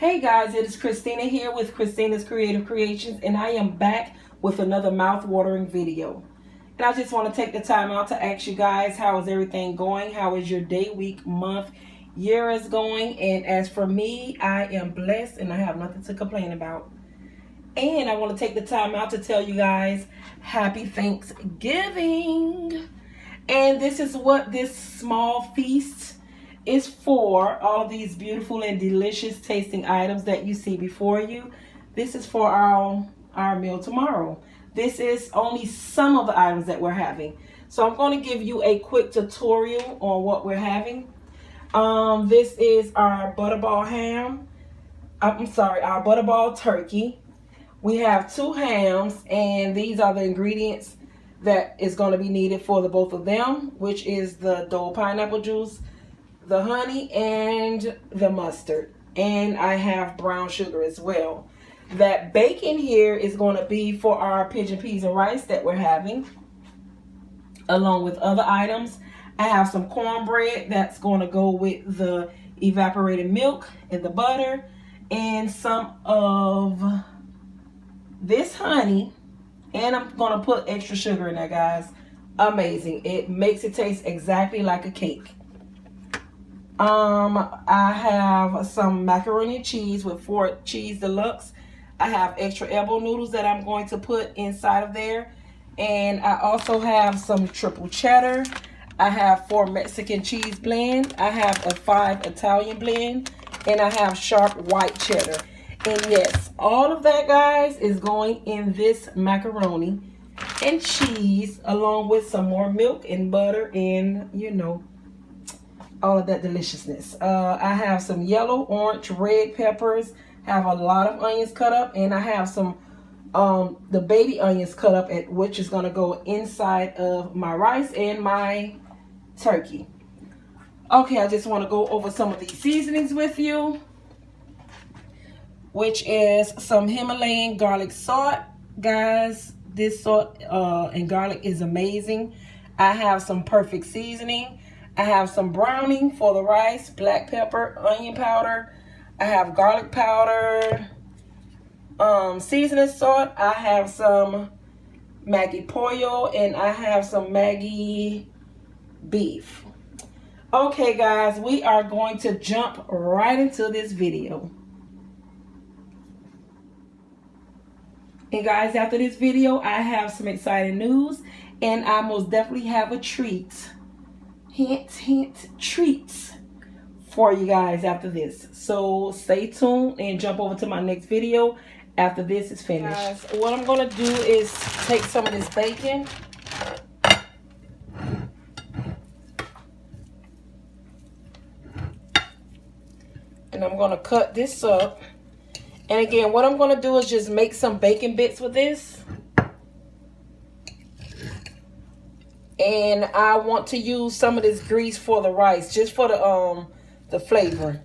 Hey guys, it is Christina here with Christina's Creative Creations, and I am back with another mouth-watering video. And I just want to take the time out to ask you guys, how is everything going? How is your day, week, month, year is going? And as for me, I am blessed and I have nothing to complain about. And I want to take the time out to tell you guys, happy Thanksgiving. And this is what this small feast is for. All of these beautiful and delicious tasting items that you see before you. This is for our meal tomorrow. This is only some of the items that we're having. So I'm going to give you a quick tutorial on what we're having. This is our butterball ham. Our butterball turkey. We have 2 hams, and these are the ingredients that is going to be needed for the both of them, which is the Dole pineapple juice, the honey, and the mustard. And I have brown sugar as well. That bacon here is going to be for our pigeon peas and rice that we're having, along with other items. I have some cornbread that's going to go with the evaporated milk and the butter, and some of this honey, and I'm going to put extra sugar in there, guys. Amazing. It makes it taste exactly like a cake. I have some macaroni and cheese with 4 cheese deluxe. I have extra elbow noodles that I'm going to put inside of there. And I also have some triple cheddar. I have 4 Mexican cheese blend. I have a 5 Italian blend. And I have sharp white cheddar. And yes, all of that, guys, is going in this macaroni and cheese, along with some more milk and butter and, you know, all of that deliciousness. I have some yellow, orange, red peppers. Have a lot of onions cut up, and I have some the baby onions cut up, which is going to go inside of my rice and my turkey. Okay, I just want to go over some of these seasonings with you, which is some Himalayan garlic salt. Guys, this salt and garlic is amazing. I have some perfect seasoning. I have some browning for the rice, black pepper, onion powder. I have garlic powder, seasoning salt. I have some Maggi pollo, and I have some Maggi beef. Okay, guys, we are going to jump right into this video. And guys, after this video, I have some exciting news, and I most definitely have a treat. Hint, hint, treats for you guys after this. So stay tuned and jump over to my next video after this is finished. Guys, what I'm going to do is take some of this bacon. And I'm going to cut this up. And again, what I'm going to do is just make some bacon bits with this. And I want to use some of this grease for the rice, just for the flavor.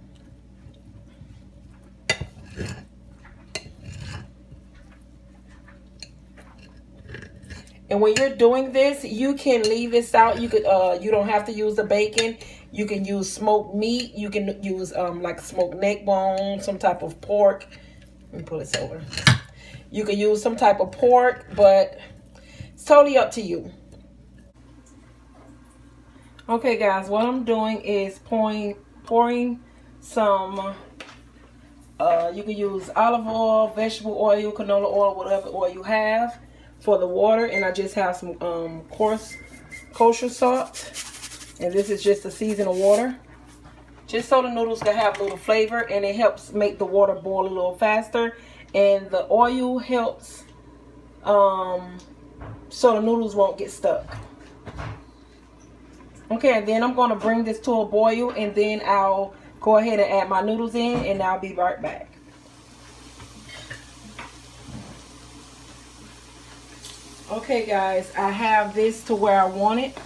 And when you're doing this, you can leave this out. You could you don't have to use the bacon. You can use smoked meat. You can use like smoked neck bone, some type of pork. Let me pull this over. You can use some type of pork, but it's totally up to you. Okay, guys, what I'm doing is pouring some, you can use olive oil, vegetable oil, canola oil, whatever oil you have for the water. And I just have some coarse kosher salt. And this is just a seasoned water, just so the noodles can have a little flavor, and it helps make the water boil a little faster. And the oil helps so the noodles won't get stuck. Okay, and then I'm going to bring this to a boil, and then I'll go ahead and add my noodles in, and I'll be right back. Okay, guys, I have this to where I want it.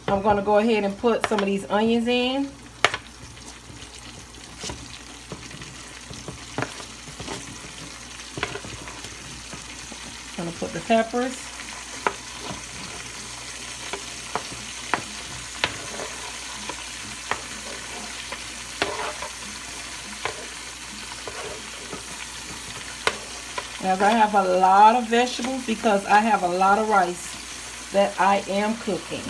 I'm going to go ahead and put some of these onions in. I'm going to put the peppers. As I have a lot of vegetables because I have a lot of rice that I am cooking.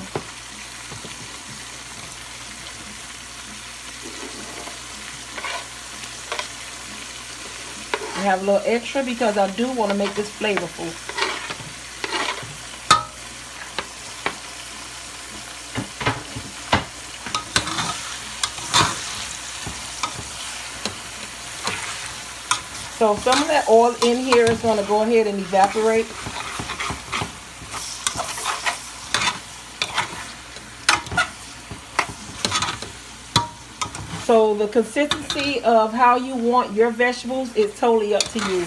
I have a little extra because I do want to make this flavorful. So some of that oil in here is going to go ahead and evaporate. So the consistency of how you want your vegetables is totally up to you.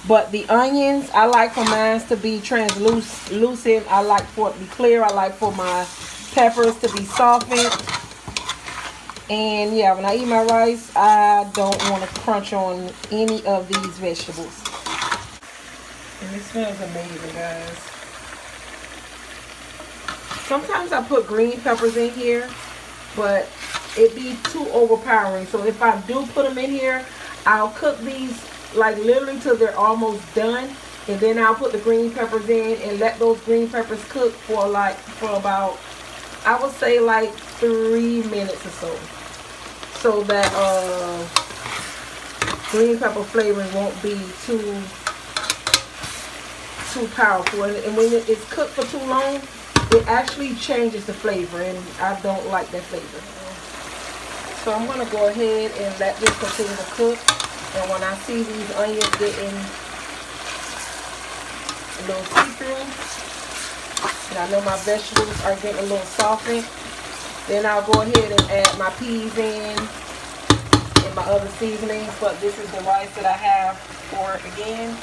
But the onions, I like for mine to be translucent. I like for it to be clear. I like for my peppers to be softened. And yeah, when I eat my rice, I don't want to crunch on any of these vegetables. And it smells amazing, guys. Sometimes I put green peppers in here, but it'd be too overpowering. So if I do put them in here, I'll cook these like literally till they're almost done. And then I'll put the green peppers in and let those green peppers cook for about, I would say like 3 minutes or so. So that green pepper flavoring won't be too powerful. And when it's cooked for too long, it actually changes the flavor, and I don't like that flavor. So I'm going to go ahead and let this continue to cook. And when I see these onions getting a little see-through, and I know my vegetables are getting a little softened, then I'll go ahead and add my peas in and my other seasonings. But this is the rice that I have for it again.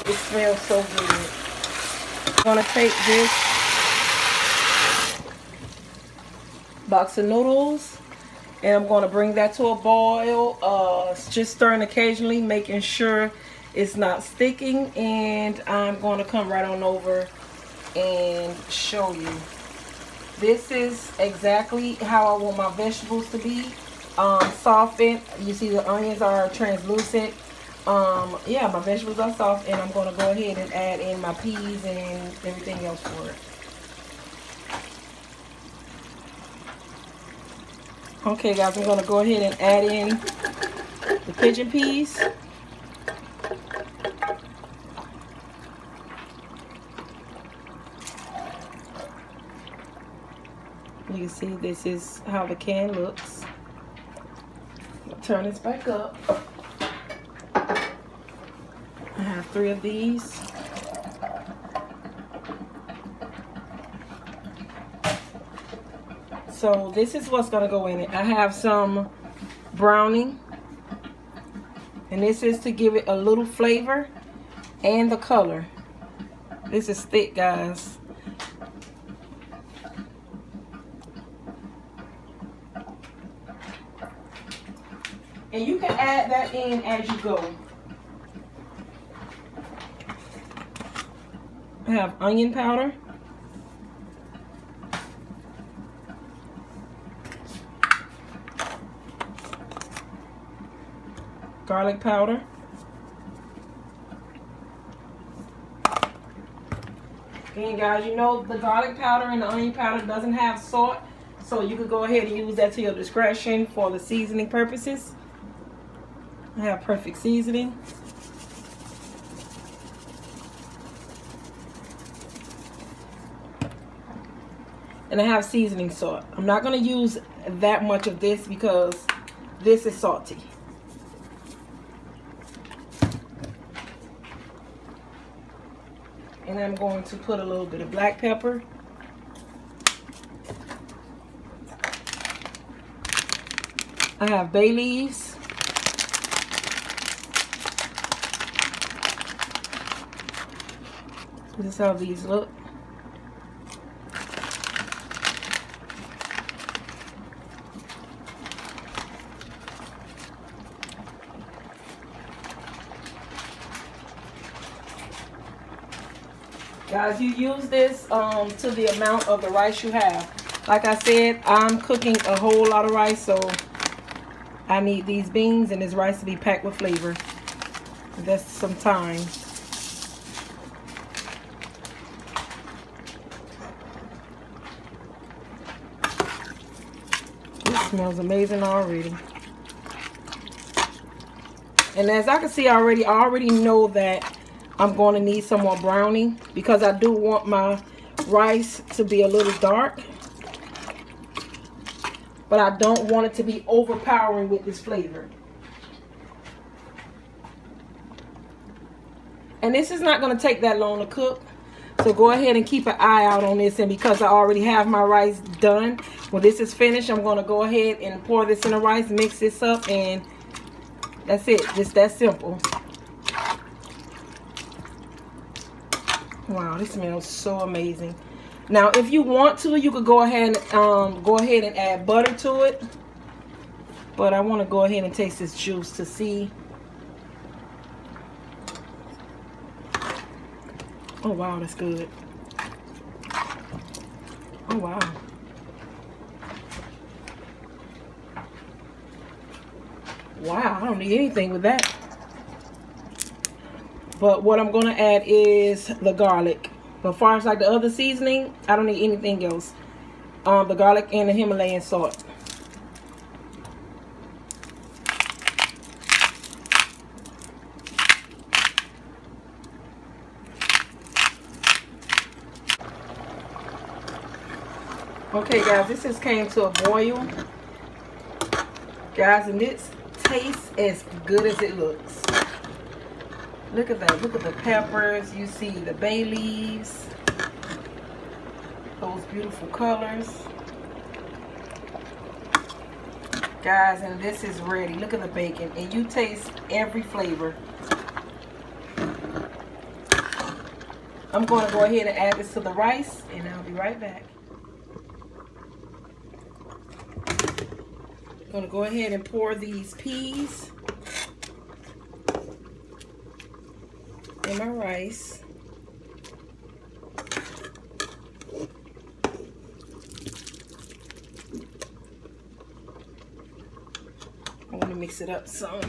It smells so good. I'm going to take this box of noodles and I'm going to bring that to a boil. Just stirring occasionally, making sure it's not sticking. And I'm going to come right on over and show you. This is exactly how I want my vegetables to be. Softened. You see the onions are translucent. Yeah, my vegetables are soft, and I'm going to go ahead and add in my peas and everything else for it. Okay guys, I'm going to go ahead and add in the pigeon peas. You can see this is how the can looks. Turn this back up. I have 3 of these. So this is what's going to go in it. I have some browning. And this is to give it a little flavor and the color. This is thick, guys. And you can add that in as you go. I have onion powder. Garlic powder. Again, guys, you know the garlic powder and the onion powder doesn't have salt, so you could go ahead and use that to your discretion for the seasoning purposes. I have perfect seasoning. And I have seasoning salt. I'm not going to use that much of this because this is salty. And I'm going to put a little bit of black pepper. I have bay leaves. This is how these look. Guys, you use this to the amount of the rice you have. Like I said, I'm cooking a whole lot of rice, so I need these beans and this rice to be packed with flavor. That's some time. This smells amazing already. And as I can see already, I already know that I'm going to need some more browning because I do want my rice to be a little dark. But I don't want it to be overpowering with this flavor. And this is not going to take that long to cook. So go ahead and keep an eye out on this. And because I already have my rice done, when this is finished, I'm going to go ahead and pour this in the rice, mix this up, and that's it. Just that simple. Wow, this smells so amazing. Now, if you want to, you could go ahead and add butter to it. But I want to go ahead and taste this juice to see. Oh wow, that's good. Oh wow. Wow, I don't need anything with that. But what I'm going to add is the garlic. But as far as like the other seasoning, I don't need anything else. The garlic and the Himalayan salt. Okay guys, this just came to a boil. Guys, and this tastes as good as it looks. Look at that. Look at the peppers. You see the bay leaves. Those beautiful colors. Guys, and this is ready. Look at the bacon. And you taste every flavor. I'm going to go ahead and add this to the rice. And I'll be right back. I'm going to go ahead and pour these peas in my rice. I want to mix it up some.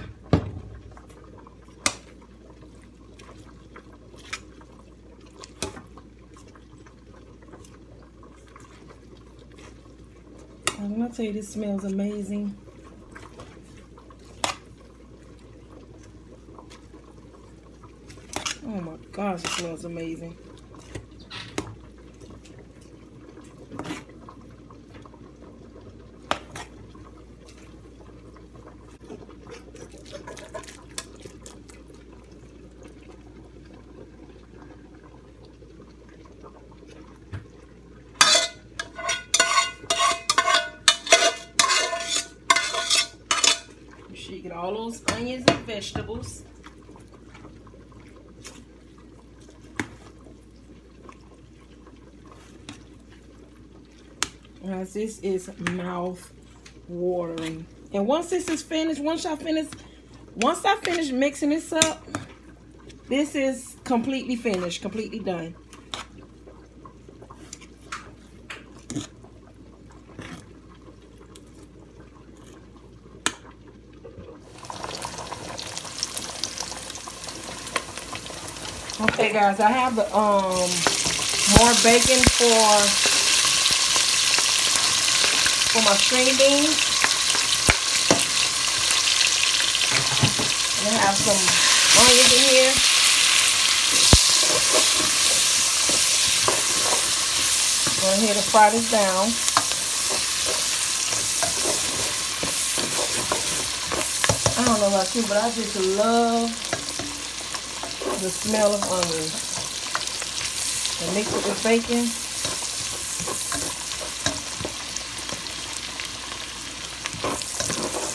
I'm going to tell you, this smells amazing. Oh my gosh, it smells amazing. You get all those onions and vegetables. Guys, this is mouth watering. And once this is finished, once I finish mixing this up, this is completely finished, completely done. Okay guys, I have the more bacon for my string beans. And I have some onions in here. Go ahead and fry this down. I don't know about you, but I just love the smell of onions. And mix it with bacon.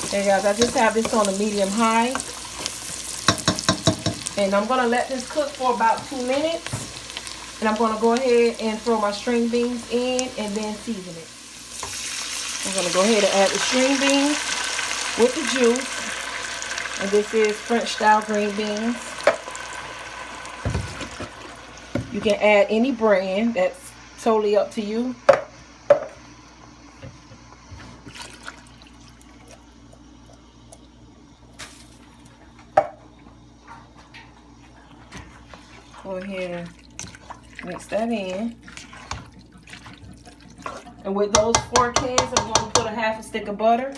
Okay guys, I just have this on a medium high. And I'm going to let this cook for about 2 minutes. And I'm going to go ahead and throw my string beans in and then season it. I'm going to go ahead and add the string beans with the juice. And this is French style green beans. You can add any brand. That's totally up to you. Go ahead and mix that in. And with those 4 cans, I'm going to put a half a stick of butter.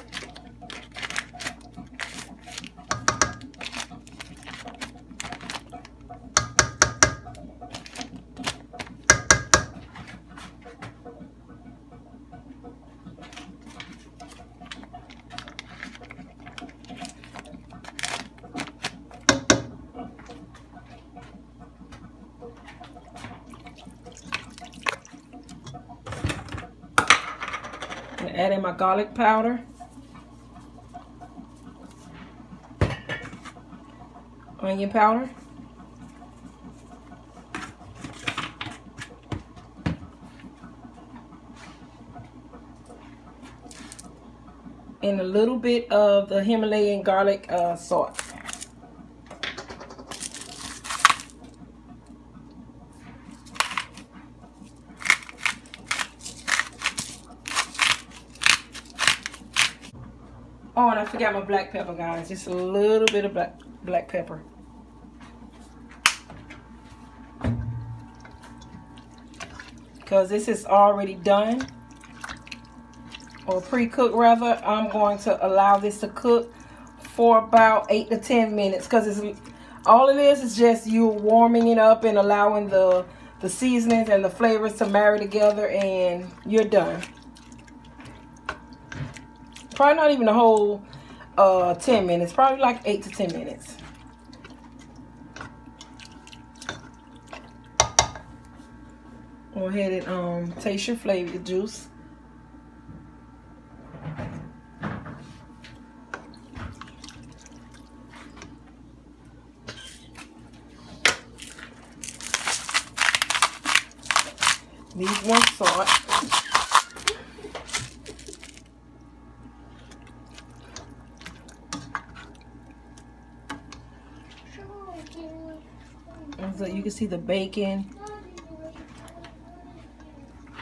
And add in my garlic powder, onion powder, and a little bit of the Himalayan garlic salt. Oh, and I forgot my black pepper, guys. Just a little bit of black pepper. Because this is already done, or pre-cooked rather, I'm going to allow this to cook for about 8 to 10 minutes. Because it's all it is just you warming it up and allowing the seasonings and the flavors to marry together, and you're done. Probably not even a whole 10 minutes. Probably like 8 to 10 minutes. Go ahead and taste your flavor juice. Need 1 salt. So you can see the bacon,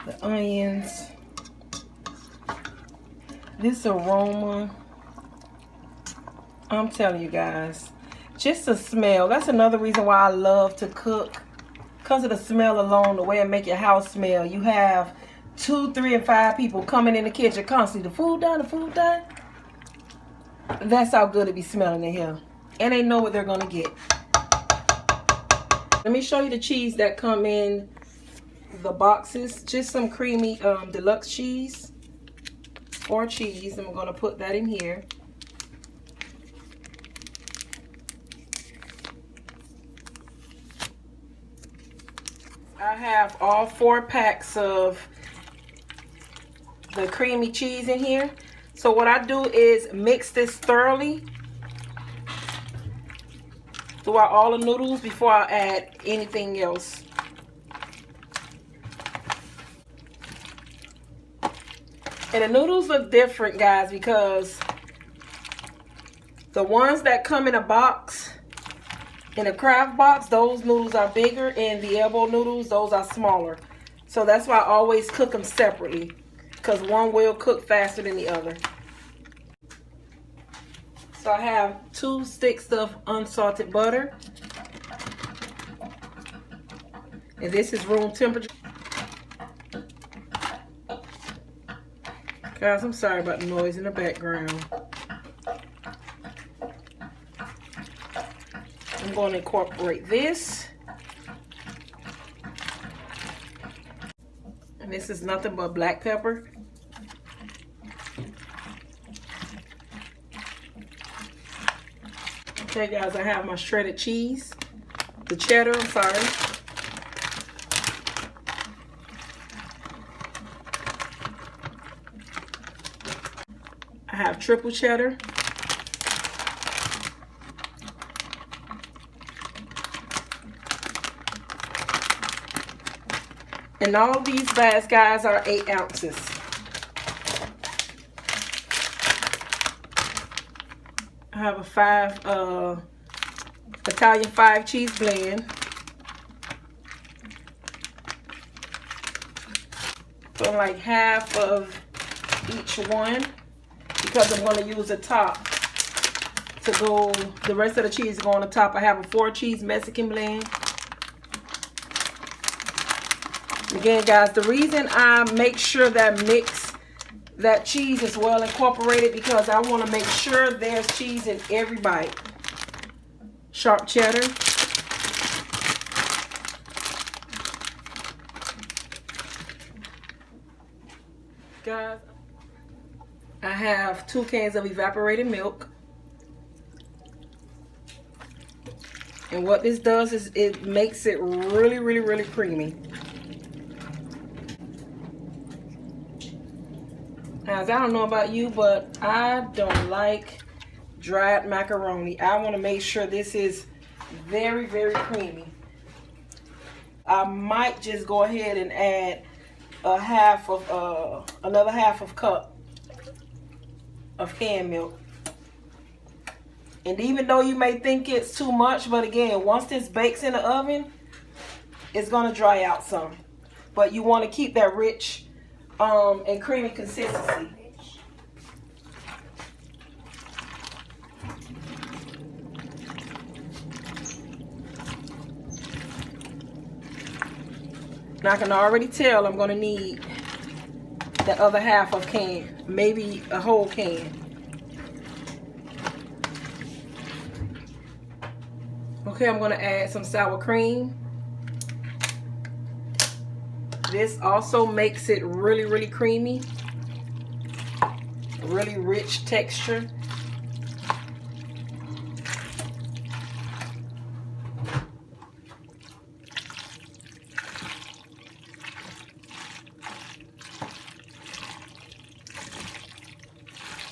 the onions. This aroma, I'm telling you guys, just the smell. That's another reason why I love to cook, because of the smell alone, the way it make your house smell. You have 2, 3, and 5 people coming in the kitchen constantly. The food done, the food done. That's how good it be smelling in here, and they know what they're gonna get. Let me show you the cheese that come in the boxes. Just some creamy deluxe cheese, or cheese. I'm going to put that in here. I have all 4 packs of the creamy cheese in here. So what I do is mix this thoroughly throughout all the noodles before I add anything else. And the noodles look different, guys, because the ones that come in a box, in a Kraft box, those noodles are bigger, and the elbow noodles, those are smaller. So that's why I always cook them separately, because one will cook faster than the other. So I have 2 sticks of unsalted butter. And this is room temperature. Guys, I'm sorry about the noise in the background. I'm going to incorporate this. And this is nothing but black pepper. Okay, guys, I have my shredded cheese. The cheddar, I'm sorry. I have triple cheddar. And all these bags, guys, are 8 ounces. I have a 5 Italian 5 cheese blend. Put like half of each one, because I'm going to use the top to go, the rest of the cheese to go on the top. I have a 4 cheese Mexican blend. Again, guys, the reason I make sure that cheese is well incorporated because I want to make sure there's cheese in every bite. Sharp cheddar. Guys, I have 2 cans of evaporated milk. And what this does is it makes it really, really, really creamy. Guys, I don't know about you, but I don't like dried macaroni. I want to make sure this is very, very creamy. I might just go ahead and add another half of cup of canned milk. And even though you may think it's too much, but again, once this bakes in the oven, it's gonna dry out some. But you want to keep that rich and creamy consistency. Now I can already tell I'm gonna need the other half of can, maybe a whole can. Okay, I'm gonna add some sour cream. This also makes it really, really creamy, really rich texture.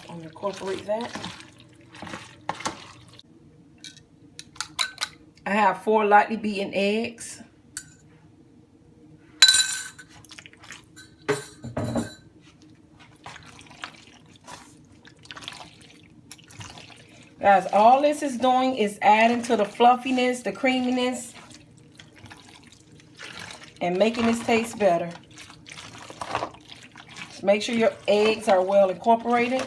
I'm gonna incorporate that. I have 4 lightly beaten eggs. Guys, all this is doing is adding to the fluffiness, the creaminess, and making this taste better. Just make sure your eggs are well incorporated.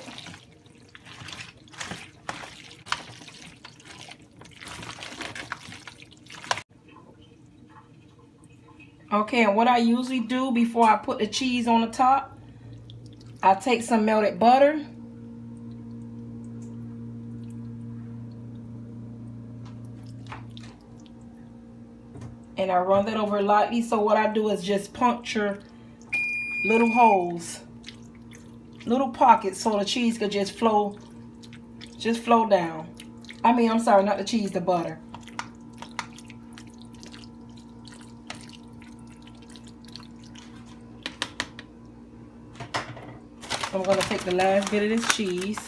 Okay, and what I usually do before I put the cheese on the top, I take some melted butter. And I run that over lightly. So what I do is just puncture little holes, little pockets, so the cheese could just flow down. I'm sorry, not the cheese, the butter. I'm going to take the last bit of this cheese.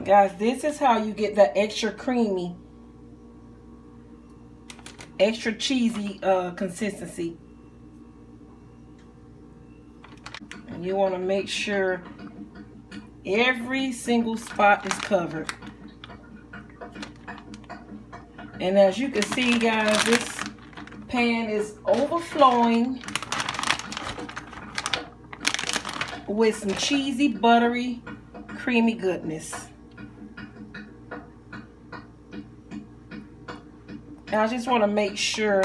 Guys, this is how you get that extra creamy, extra cheesy consistency. And you want to make sure every single spot is covered. And as you can see, guys, this pan is overflowing with some cheesy, buttery, creamy goodness. And I just want to make sure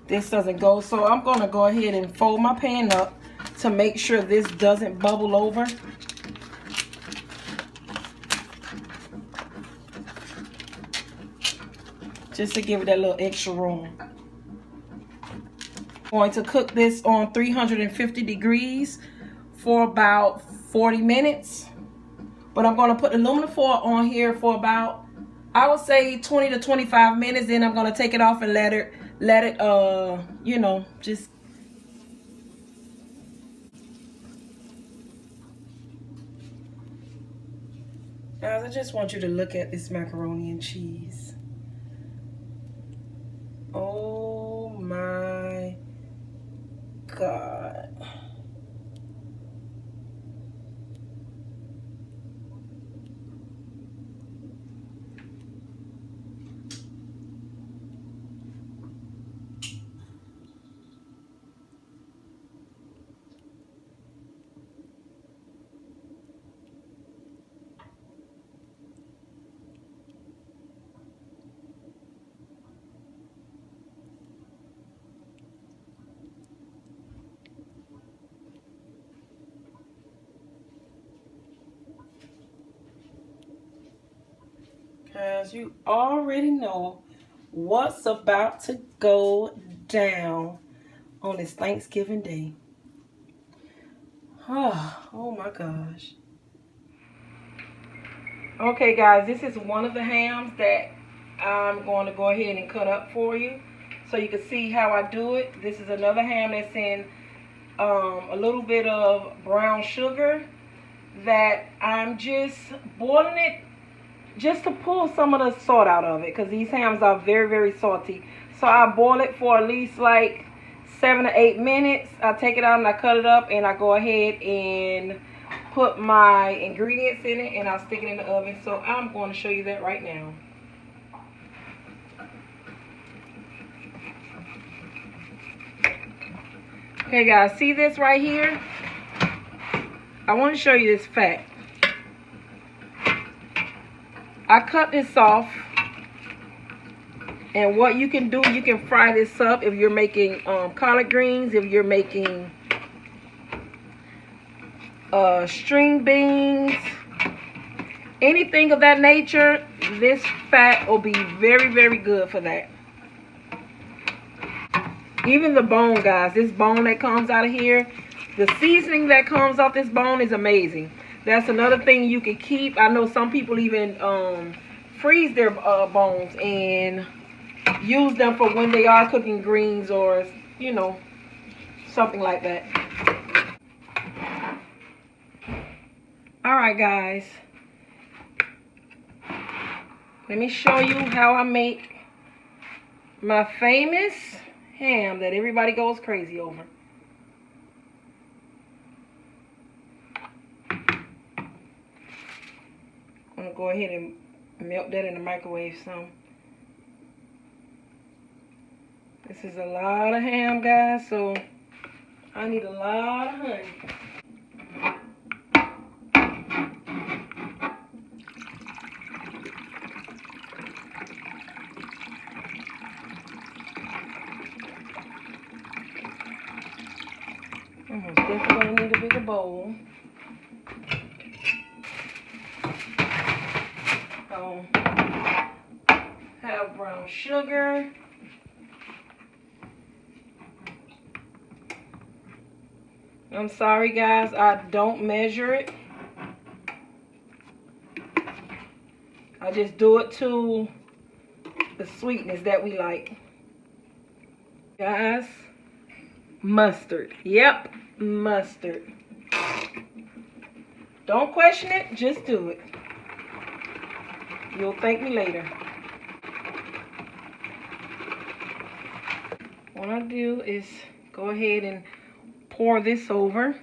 this doesn't go. So I'm going to go ahead and fold my pan up to make sure this doesn't bubble over. Just to give it that little extra room. I'm going to cook this on 350 degrees for about 40 minutes. But I'm going to put aluminum foil on here for about, I would say 20 to 25 minutes. Then I'm going to take it off and let it, you know, just. Guys, I just want you to look at this macaroni and cheese. Oh my God. Guys, you already know what's about to go down on this Thanksgiving Day. Oh my gosh. Okay guys, this is one of the hams that I'm going to go ahead and cut up for you so you can see how I do it. This is another ham that's in a little bit of brown sugar that I'm just boiling it just to pull some of the salt out of it, because these hams are very, very salty. So I boil it for at least like 7 to 8 minutes. I take it out and I cut it up, and I go ahead and put my ingredients in it, and I'll stick it in the oven. So I'm going to show you that right now. Okay guys, see this right here? I want to show you this fat. I cut this off, and what you can do, you can fry this up if you're making collard greens, if you're making string beans, anything of that nature. This fat will be very, very good for that. Even the bone, guys, this bone that comes out of here, the seasoning that comes off this bone is amazing. That's another thing you can keep. I know some people even freeze their bones and use them for when they are cooking greens or, you know, something like that. Alright guys, let me show you how I make my famous ham that everybody goes crazy over. I'm going to go ahead and melt that in the microwave some. This is a lot of ham, guys, so I need a lot of honey. I'm definitely going to need a bigger bowl. Have brown sugar. I'm sorry guys, I don't measure it. I just do it to the sweetness that we like. Guys, mustard. Yep, mustard. Don't question it, just do it. You'll thank me later. What I do is go ahead and pour this over.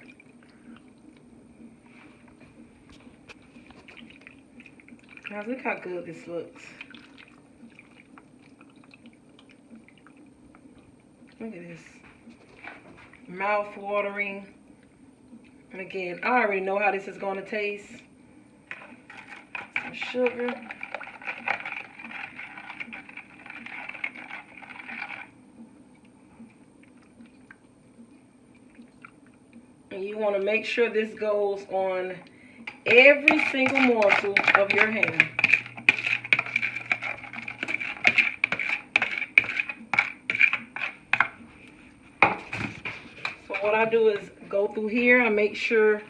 Now look how good this looks. Look at this. Mouth-watering. And again, I already know how this is going to taste. Some sugar. And you want to make sure this goes on every single morsel of your ham. So what I do is go through here and make sure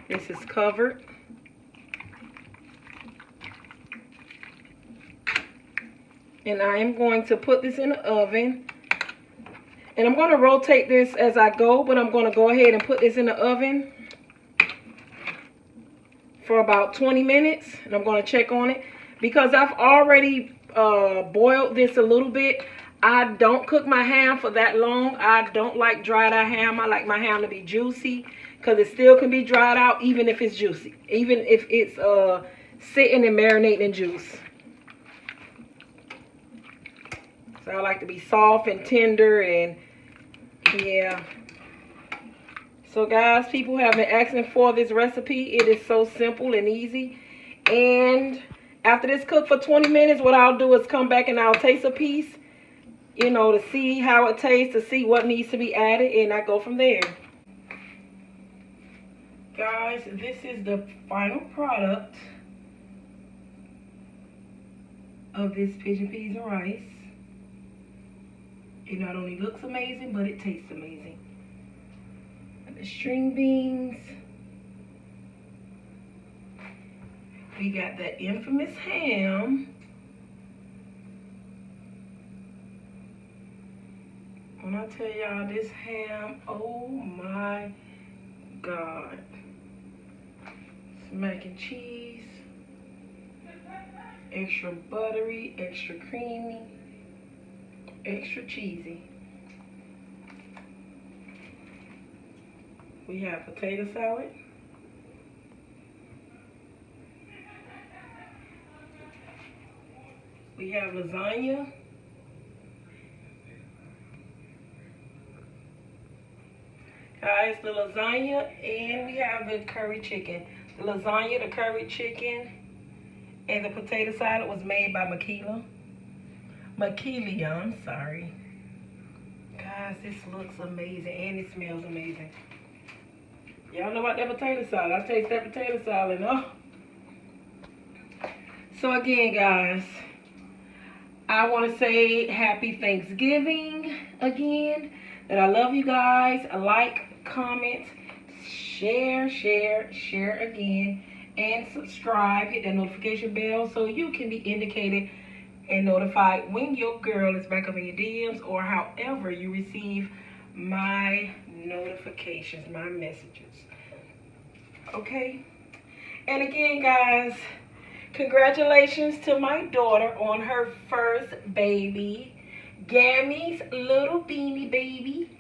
this is covered. And I am going to put this in the oven. And I'm going to rotate this as I go, but I'm going to go ahead and put this in the oven for about 20 minutes. And I'm going to check on it. Because I've already boiled this a little bit, I don't cook my ham for that long. I don't like dried out ham. I like my ham to be juicy, because it still can be dried out even if it's juicy. Even if it's sitting and marinating in juice. So I like to be soft and tender, and yeah. So guys, people have been asking for this recipe. It is so simple and easy. And after this cook for 20 minutes, what I'll do is come back and I'll taste a piece. you know, to see how it tastes, to see what needs to be added, and I go from there. Guys, this is the final product of this pigeon peas and rice. It not only looks amazing, but it tastes amazing. And the string beans. We got that infamous ham. When I tell y'all this ham, oh my God. Some mac and cheese. Extra buttery, extra creamy, extra cheesy. We have potato salad. We have lasagna. Guys, the lasagna, and we have the curry chicken. The lasagna, the curry chicken, and the potato salad was made by Makelia, I'm sorry. Guys, this looks amazing, and it smells amazing. Y'all know about that potato salad. I taste that potato salad, oh. So again, guys, I want to say happy Thanksgiving again. That I love you guys. Like, comment, share again, and subscribe. Hit that notification bell so you can be indicated and notified when your girl is back up in your DMs or however you receive my notifications, my messages. Okay? And again, guys, congratulations to my daughter on her first baby. Gammy's little beanie baby.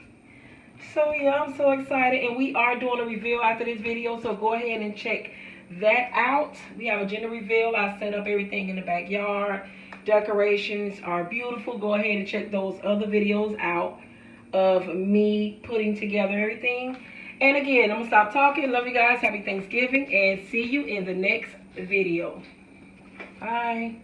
So yeah, I'm so excited, and we are doing a reveal after this video, so go ahead and check that out. We have a gender reveal. I set up everything in the backyard. Decorations are beautiful. Go ahead and check those other videos out of me putting together everything. And again, I'm gonna stop talking. Love you guys. Happy Thanksgiving, and see you in the next video. Bye.